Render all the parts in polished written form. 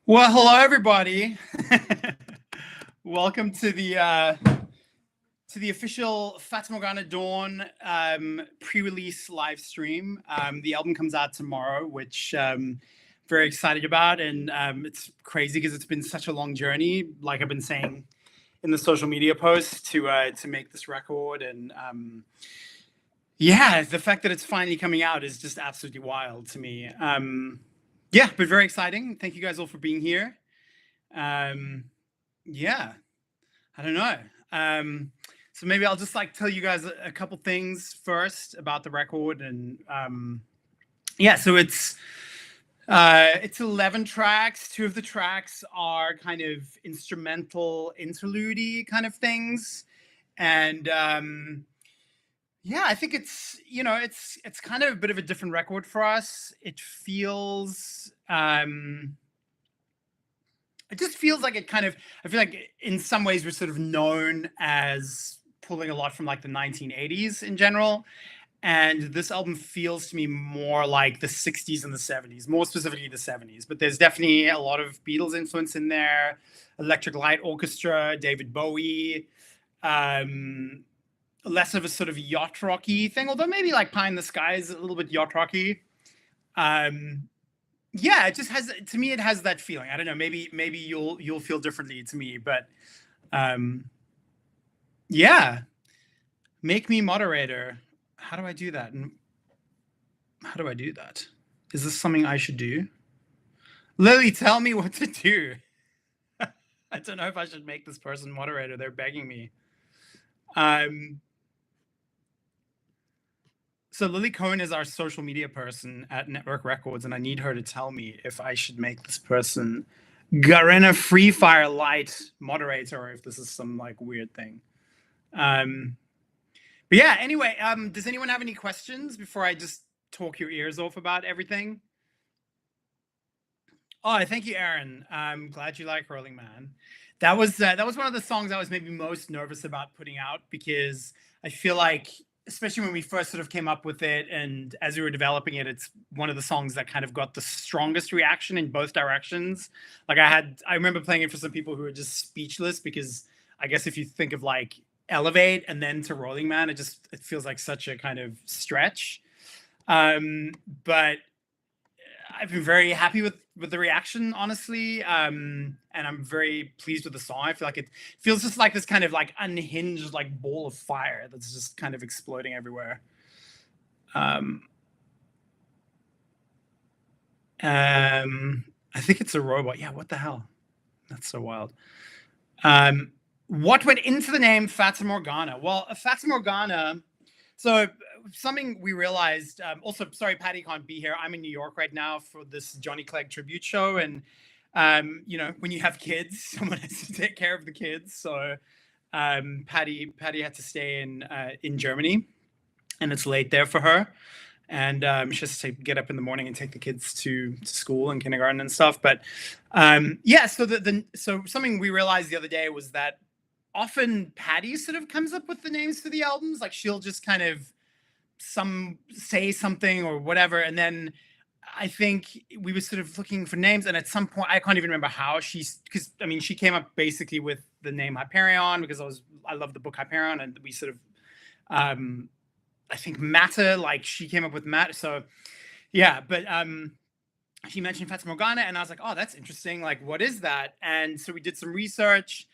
Well, hello everybody. Welcome to the official Fata Morgana Dawn pre-release live stream. The album comes out tomorrow, which very excited about, and it's crazy because it's been such a long journey. Like I've been saying in the social media posts to make this record, and yeah, the fact that it's finally coming out is just absolutely wild to me. Yeah, but very exciting. Thank you guys all for being here. Yeah, I don't know. So maybe I'll just like tell you guys a couple things first about the record, and yeah, so it's 11 tracks. 2 of the tracks are kind of instrumental interlude kind of things, and yeah, I think it's it's kind of a bit of a different record for us. It just feels like it kind of, I feel like in some ways we're sort of known as pulling a lot from like the 1980s in general. And this album feels to me more like the 60s and the 70s, more specifically the 70s. But there's definitely a lot of Beatles influence in there, Electric Light Orchestra, David Bowie, less of a sort of yacht rocky thing, although maybe like Pie in the Sky is a little bit yacht rocky. Yeah, it just has, to me it has that feeling. I don't know, maybe you'll feel differently to me, but yeah. Make me moderator. How do I do that? And how do I do that? Is this something I should do? Lily, tell me what to do. I don't know if I should make this person moderator. They're begging me. So Lily Cohen is our social media person at Network Records, and I need her to tell me if I should make this person Garena Free Fire Light moderator, or if this is some like weird thing. But yeah, anyway, does anyone have any questions before I just talk your ears off about everything? Oh, thank you, Aaron. I'm glad you like Rolling Man. That was one of the songs I was maybe most nervous about putting out, because I feel like, especially when we first sort of came up with it and as we were developing it, it's one of the songs that kind of got the strongest reaction in both directions. Like I remember playing it for some people who were just speechless, because I guess if you think of like Elevate and then to Rolling Man, it feels like such a kind of stretch. But I've been very happy with the reaction, honestly, and I'm very pleased with the song. I feel like it feels just like this kind of like unhinged like ball of fire that's just kind of exploding everywhere. I think it's a robot. Yeah, what the hell? That's so wild. What went into the name Fata Morgana? Well, Fata Morgana, so something we realized, also, sorry, Patty can't be here. I'm in New York right now for this Johnny Clegg tribute show. And, when you have kids, someone has to take care of the kids. So Patty had to stay in Germany, and it's late there for her. And she has to get up in the morning and take the kids to school and kindergarten and stuff. But yeah, so so something we realized the other day was that often Patty sort of comes up with the names for the albums. Like she'll just kind of say something or whatever, and then I think we were sort of looking for names, and at some point I can't even remember how because I mean she came up basically with the name Hyperion because I love the book Hyperion, and we sort of I think Matter, like she came up with Matter. So yeah, but she mentioned Fata Morgana, and I was like, oh, that's interesting. Like, what is that? And so we did some research,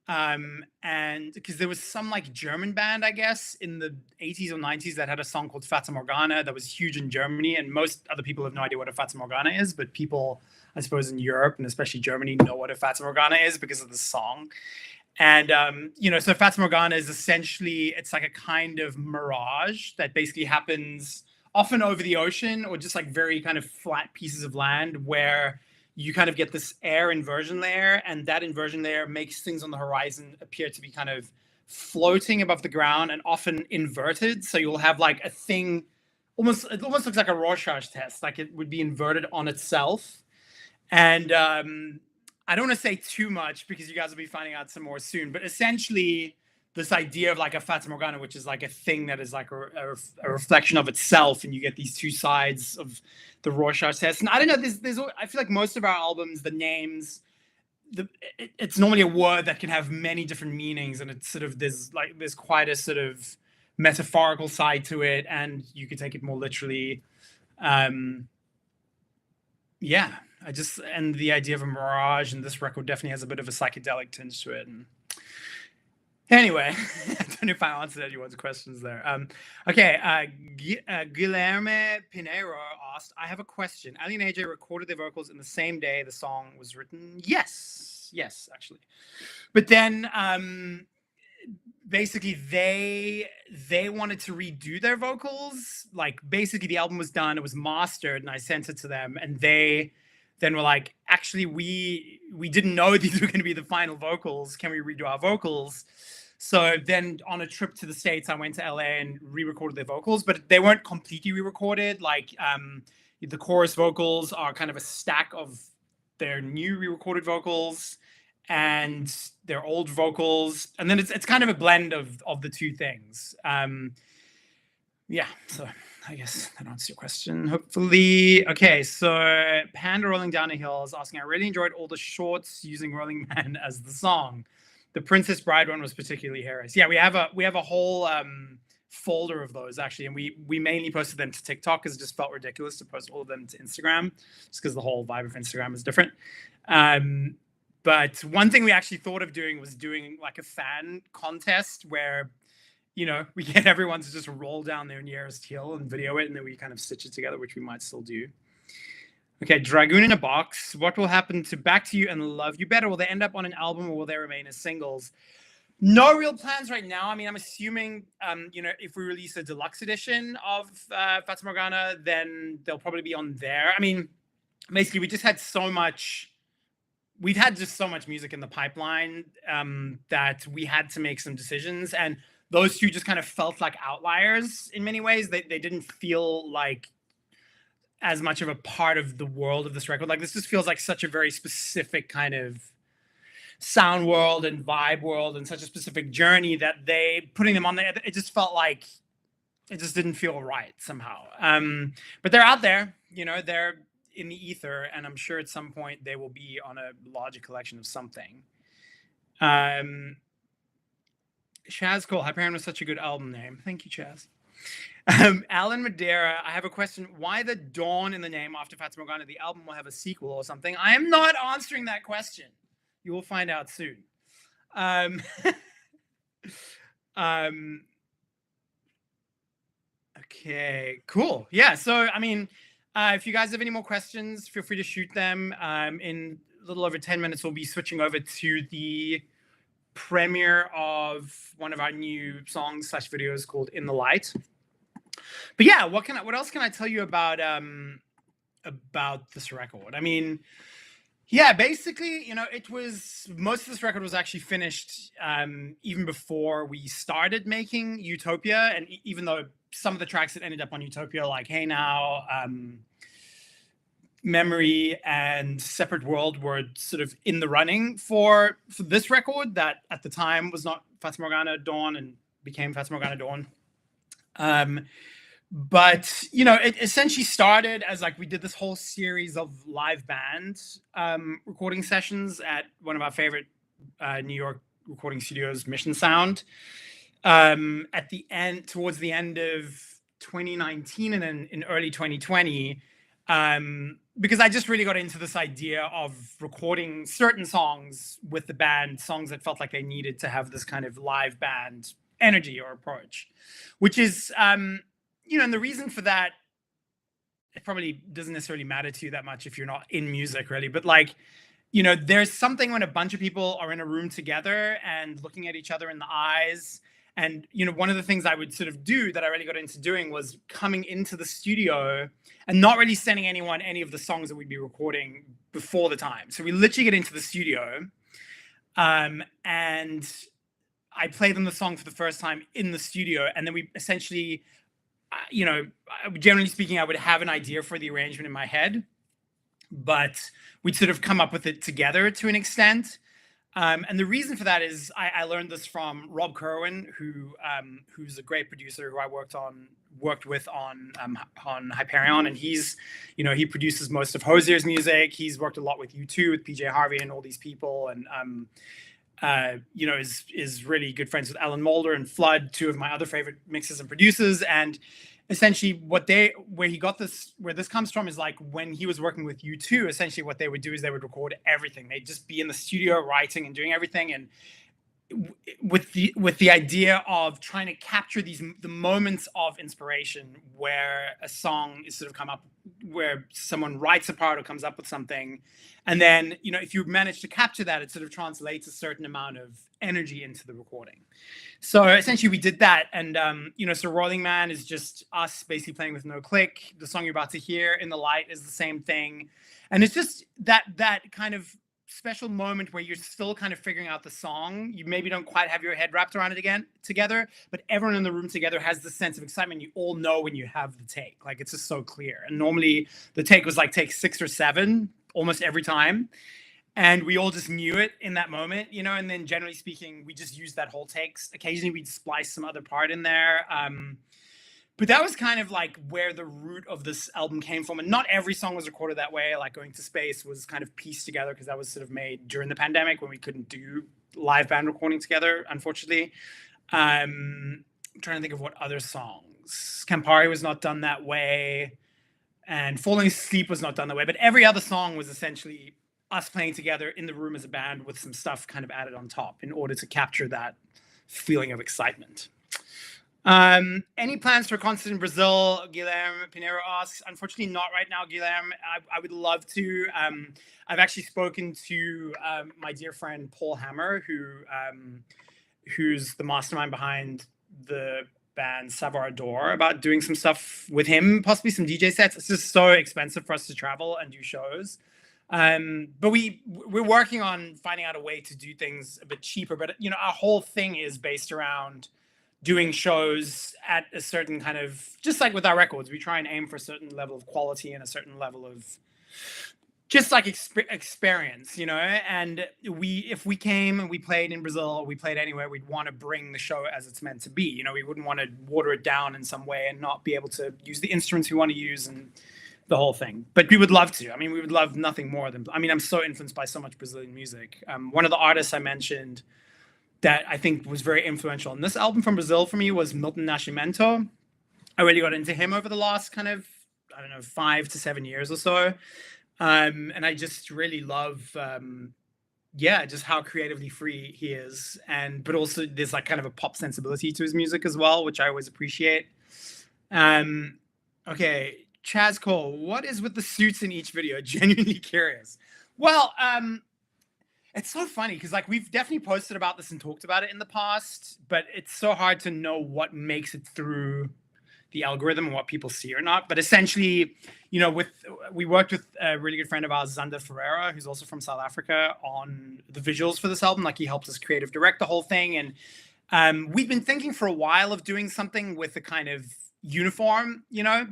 and because there was some like German band, I guess, in the 80s or 90s that had a song called Fata Morgana that was huge in Germany, and most other people have no idea what a Fata Morgana is, but people, I suppose, in Europe and especially Germany know what a Fata Morgana is because of the song. And so Fata Morgana is essentially, it's like a kind of mirage that basically happens often over the ocean or just like very kind of flat pieces of land where you kind of get this air inversion layer, and that inversion layer makes things on the horizon appear to be kind of floating above the ground and often inverted. So you'll have like a thing, it almost looks like a Rorschach test, like it would be inverted on itself. And I don't want to say too much because you guys will be finding out some more soon, but essentially this idea of like a Fata Morgana, which is like a thing that is like a reflection of itself, and you get these two sides of the Rorschach test. And I don't know, I feel like most of our albums, the names, it's normally a word that can have many different meanings, and it's sort of there's quite a sort of metaphorical side to it, and you could take it more literally. Yeah, and the idea of a mirage, and this record definitely has a bit of a psychedelic tinge to it. And anyway, I don't know if I answered anyone's questions there. Okay, Guilherme Pinheiro asked, I have a question. Ali and AJ recorded their vocals in the same day the song was written. Yes, actually. But then basically they wanted to redo their vocals. Like basically the album was done, it was mastered, and I sent it to them, and they then were like, actually, we didn't know these were going to be the final vocals. Can we redo our vocals? So then on a trip to the States, I went to LA and re-recorded their vocals, but they weren't completely re-recorded. Like the chorus vocals are kind of a stack of their new re-recorded vocals and their old vocals. And then it's kind of a blend of the two things. Yeah, so I guess that answers your question, hopefully. Okay, so Panda Rolling Down a Hill is asking, I really enjoyed all the shorts using Rolling Man as the song. The Princess Bride one was particularly hilarious. Yeah, we have a whole folder of those actually, and we mainly posted them to TikTok because it just felt ridiculous to post all of them to Instagram, just because the whole vibe of Instagram is different. But one thing we actually thought of doing was doing like a fan contest where, you know, we get everyone to just roll down their nearest hill and video it, and then we kind of stitch it together, which we might still do. Okay, Dragoon in a Box. What will happen to Back to You and Love You Better? Will they end up on an album, or will they remain as singles? No real plans right now. I mean, I'm assuming, you know, if we release a deluxe edition of Fata Morgana, then they'll probably be on there. I mean, basically, we've had just so much music in the pipeline that we had to make some decisions, and those two just kind of felt like outliers in many ways. They didn't feel like as much of a part of the world of this record. Like this just feels like such a very specific kind of sound world and vibe world, and such a specific journey that putting them on there, it just felt like it just didn't feel right somehow. But they're out there, you know, they're in the ether, and I'm sure at some point they will be on a larger collection of something. Chaz Cole, Hyperion was such a good album name. Thank you, Chaz. Alan Madeira, I have a question. Why the Dawn in the name after Fata Morgana? The album will have a sequel or something. I am not answering that question. You will find out soon. Okay, cool. Yeah, so, I mean, if you guys have any more questions, feel free to shoot them. In a little over 10 minutes, we'll be switching over to the premiere of one of our new songs / videos called In the Light. But yeah, what else can I tell you about this record? I mean, yeah, basically, you know, most of this record was actually finished even before we started making Utopia, and even though some of the tracks that ended up on Utopia, like Hey Now, Memory, and Separate World, were sort of in the running for this record that at the time was not Fata Morgana Dawn and became Fata Morgana Dawn. But, you know, it essentially started as like we did this whole series of live band recording sessions at one of our favorite New York recording studios, Mission Sound, towards the end of 2019 and then in early 2020, because I just really got into this idea of recording certain songs with the band, songs that felt like they needed to have this kind of live band energy or approach, which is, you know, and the reason for that, it probably doesn't necessarily matter to you that much if you're not in music really, but like, you know, there's something when a bunch of people are in a room together and looking at each other in the eyes. And, you know, one of the things I would sort of do that I really got into doing was coming into the studio and not really sending anyone any of the songs that we'd be recording before the time. So we literally get into the studio and I play them the song for the first time in the studio. And then we essentially, you know, generally speaking, I would have an idea for the arrangement in my head, but we'd sort of come up with it together to an extent. And the reason for that is I learned this from Rob Kerwin, who's a great producer who I worked with on Hyperion, and he's, he produces most of Hozier's music. He's worked a lot with U2, with PJ Harvey, and all these people, and is really good friends with Alan Moulder and Flood, two of my other favorite mixers and producers. And essentially where this comes from is like when he was working with U2, essentially what they would do is they would record everything. They'd just be in the studio writing and doing everything. And with the idea of trying to capture the moments of inspiration where a song is sort of come up, where someone writes a part or comes up with something, and then if you manage to capture that, it sort of translates a certain amount of energy into the recording. So essentially we did that, and so Rolling Man is just us basically playing with no click. The song you're about to hear, In the Light, is the same thing, and it's just that kind of special moment where you're still kind of figuring out the song. You maybe don't quite have your head wrapped around it together, but everyone in the room together has this sense of excitement. You all know when you have the take, like it's just so clear. And normally the take was like take 6 or 7 almost every time. And we all just knew it in that moment, and then generally speaking, we just used that whole takes. Occasionally we'd splice some other part in there. But that was kind of like where the root of this album came from. And not every song was recorded that way. Like Going to Space was kind of pieced together because that was sort of made during the pandemic when we couldn't do live band recording together, unfortunately. I'm trying to think of what other songs. Campari was not done that way. And Falling Asleep was not done that way. But every other song was essentially us playing together in the room as a band with some stuff kind of added on top in order to capture that feeling of excitement. Any plans for a concert in Brazil? Guilherme Pinheiro asks. Unfortunately, not right now, Guilherme. I would love to. I've actually spoken to my dear friend Paul Hammer, who's the mastermind behind the band Savoir Adore, about doing some stuff with him, possibly some DJ sets. It's just so expensive for us to travel and do shows. But we're working on finding out a way to do things a bit cheaper. But our whole thing is based around doing shows at a certain kind of, just like with our records, we try and aim for a certain level of quality and a certain level of just like experience, and if we came and we played in Brazil, or we played anywhere, we'd want to bring the show as it's meant to be. We wouldn't want to water it down in some way and not be able to use the instruments we want to use and the whole thing. But we would love to. We would love nothing more than, I'm so influenced by so much Brazilian music. One of the artists I mentioned that I think was very influential in this album from Brazil for me was Milton Nascimento. I really got into him over the last kind of, 5 to 7 years or so. And I just really love, just how creatively free he is. But also there's like kind of a pop sensibility to his music as well, which I always appreciate. Okay, Chaz Cole, what is with the suits in each video? Genuinely curious. Well, it's so funny because like we've definitely posted about this and talked about it in the past, but it's so hard to know what makes it through the algorithm and what people see or not. But essentially, we worked with a really good friend of ours, Zander Ferreira, who's also from South Africa, on the visuals for this album. Like he helped us creative direct the whole thing. And we've been thinking for a while of doing something with a kind of uniform,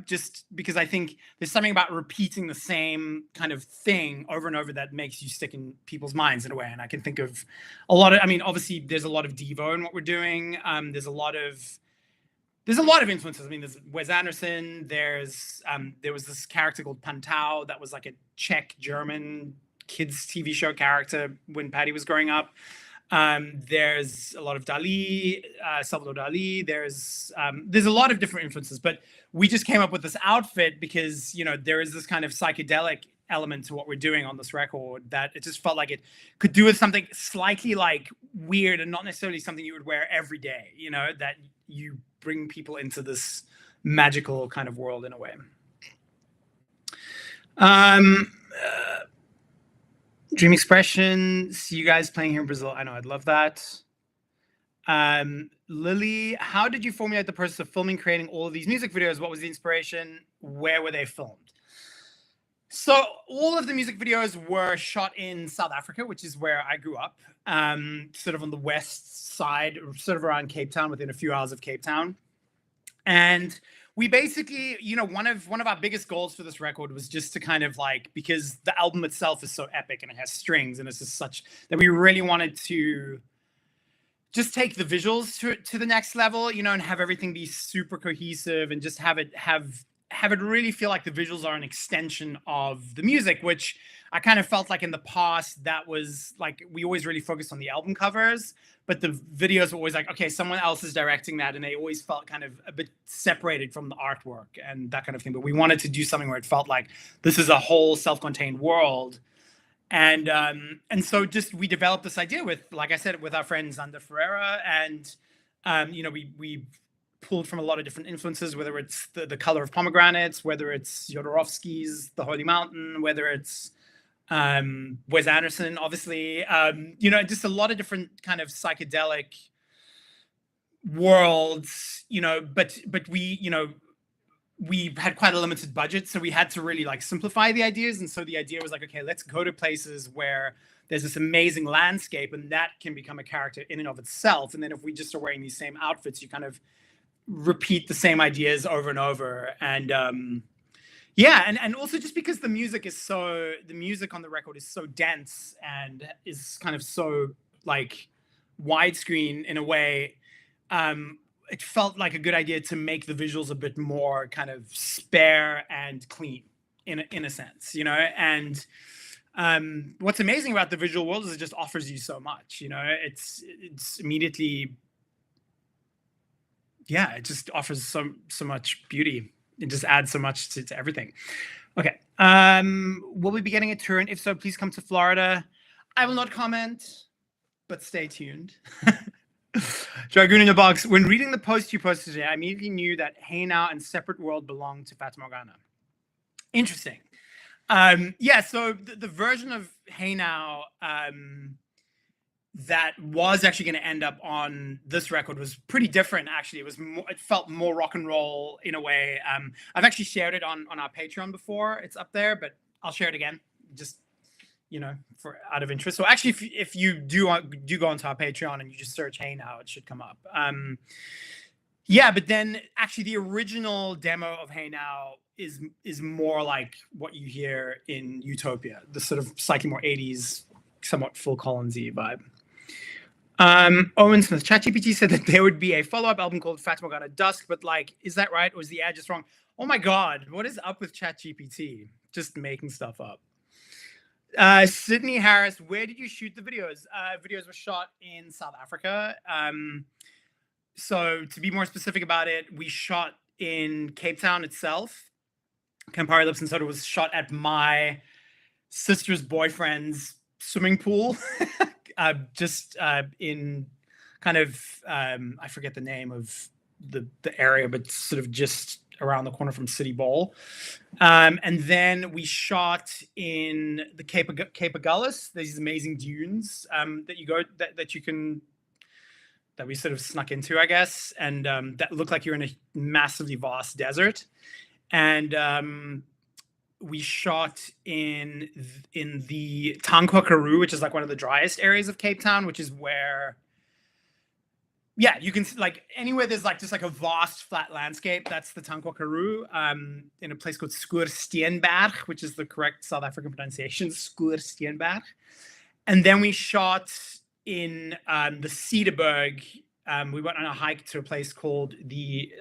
just because I think there's something about repeating the same kind of thing over and over that makes you stick in people's minds in a way. And I can think of a lot of, obviously there's a lot of Devo in what we're doing. There's a lot of influences. There's Wes Anderson. There was this character called Pantau that was like a Czech German kids TV show character when Patty was growing up. There's a lot of Dali, Salvador Dali. There's a lot of different influences, but we just came up with this outfit because, there is this kind of psychedelic element to what we're doing on this record that it just felt like it could do with something slightly like weird and not necessarily something you would wear every day, that you bring people into this magical kind of world in a way. Dream Expression, see you guys playing here in Brazil. I know, I'd love that. Lily, how did you formulate the process of filming, creating all of these music videos? What was the inspiration? Where were they filmed? So all of the music videos were shot in South Africa, which is where I grew up, sort of on the west side, sort of around Cape Town, within a few hours of Cape Town. And we basically, one of our biggest goals for this record was just to kind of like, because the album itself is so epic and it has strings and it's just such that we really wanted to just take the visuals to the next level, and have everything be super cohesive and just have it really feel like the visuals are an extension of the music, which I kind of felt like in the past that was like, we always really focused on the album covers, but the videos were always like, okay, someone else is directing that. And they always felt kind of a bit separated from the artwork and that kind of thing. But we wanted to do something where it felt like this is a whole self-contained world. And so just, we developed this idea with, like I said, with our friend Zander Ferreira. And, we pulled from a lot of different influences, whether it's the color of pomegranates, whether it's Jodorowsky's The Holy Mountain, whether it's Wes Anderson, obviously, just a lot of different kind of psychedelic worlds, but we had quite a limited budget, so we had to really like simplify the ideas. And so the idea was like, okay, let's go to places where there's this amazing landscape and that can become a character in and of itself. And then if we just are wearing these same outfits, you kind of repeat the same ideas over and over. And and also just because the music on the record is so dense and is kind of so like widescreen in a way, it felt like a good idea to make the visuals a bit more kind of spare and clean in a sense, and what's amazing about the visual world is it just offers you so much, it's immediately, it just offers so much beauty. It just adds so much to everything. Okay. Will we be getting a tour? And if so, please come to Florida. I will not comment, but stay tuned. Dragoon in the box. When reading the post you posted today, I immediately knew that Hey Now and Separate World belonged to Fata Morgana. Interesting. So the version of Hey Now that was actually going to end up on this record was pretty different. Actually, it felt more rock and roll in a way. I've actually shared it on our Patreon before. It's up there, but I'll share it again, just for out of interest. So actually, if you do go onto our Patreon and you just search Hey Now, it should come up. But then actually the original demo of Hey Now is more like what you hear in Utopia, the sort of slightly more 80s, somewhat Phil Collins-y vibe. Owen Smith, ChatGPT said that there would be a follow-up album called Fata Morgana Dusk, but like, is that right? Or is the ad just wrong? Oh my God, what is up with ChatGPT? Just making stuff up. Sydney Harris, where did you shoot the videos? Videos were shot in South Africa. So to be more specific about it, we shot in Cape Town itself. Campari Lips and Soda was shot at my sister's boyfriend's swimming pool. Just in kind of, I forget the name of the area, but sort of just around the corner from City Bowl. And then we shot in the Cape Agulhas. There's these amazing dunes that we sort of snuck into, I guess, and that look like you're in a massively vast desert. And we shot in the Tankwa Karoo, which is like one of the driest areas of Cape Town, which is where, you can like anywhere there's like just like a vast flat landscape. That's the Tankwa Karoo, in a place called Skoorsteenberg, which is the correct South African pronunciation, Skoorsteenberg. And then we shot in the Cederberg. We went on a hike to a place called the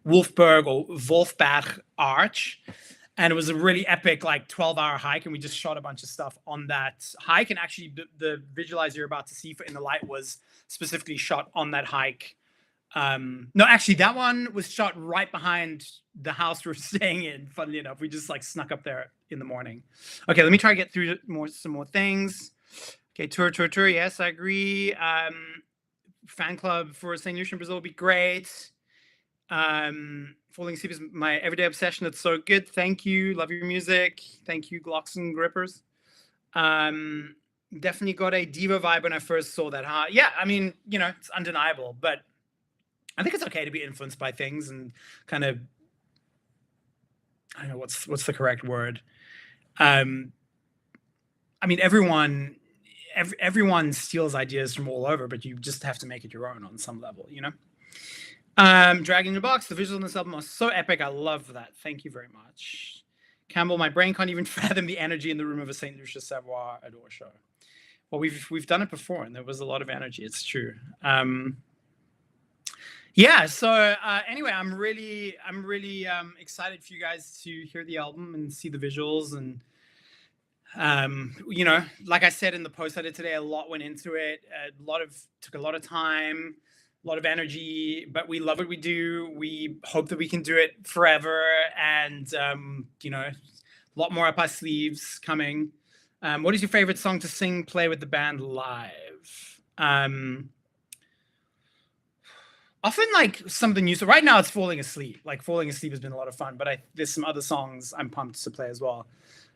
Wolfberg or Wolfberg Arch. And it was a really epic, like 12-hour hike. And we just shot a bunch of stuff on that hike. And actually the visualizer you're about to see for In the Light was specifically shot on that hike. No, actually that one was shot right behind the house we were staying in. Funnily enough, we just like snuck up there in the morning. Okay, let me try to get through some more things. Okay, tour. Yes, I agree. Fan club for St. Lucia in Brazil would be great. Falling Asleep is my everyday obsession. That's so good. Thank you. Love your music. Thank you, Glocks and Grippers. Definitely got a diva vibe when I first saw that. Yeah, I mean, it's undeniable, but I think it's okay to be influenced by things and kind of, I don't know, what's the correct word? I mean, everyone steals ideas from all over, but you just have to make it your own on some level, Dragon in a Box. The visuals on this album are so epic. I love that. Thank you very much. Campbell, my brain can't even fathom the energy in the room of a St. Lucia Savoir Adore show. Well, we've done it before, and there was a lot of energy. It's true. Yeah. So anyway, I'm really excited for you guys to hear the album and see the visuals. And you know, like I said in the post I did today, a lot went into it. Took a lot of time, a lot of energy, but we love what we do. We hope that we can do it forever, and you know, a lot more up our sleeves coming. What is your favorite song to sing, play with the band live? Often like something new. So right now it's Falling Asleep. Like Falling Asleep has been a lot of fun, but there's some other songs I'm pumped to play as well.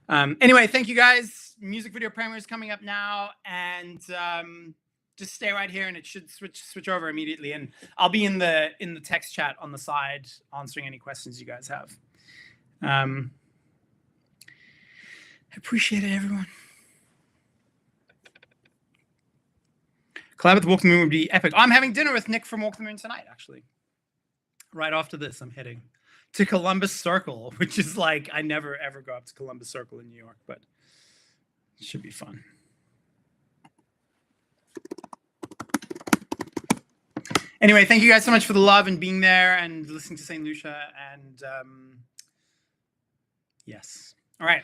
Anyway, thank you guys. Music video premiere is coming up now, and just stay right here, and it should switch over immediately. And I'll be in the text chat on the side answering any questions you guys have. I appreciate it, everyone. Collab with Walk the Moon would be epic. I'm having dinner with Nick from Walk the Moon tonight, actually. Right after this, I'm heading to Columbus Circle, which is like, I never ever go up to Columbus Circle in New York, but it should be fun. Anyway, thank you guys so much for the love and being there and listening to St. Lucia. And yes. All right.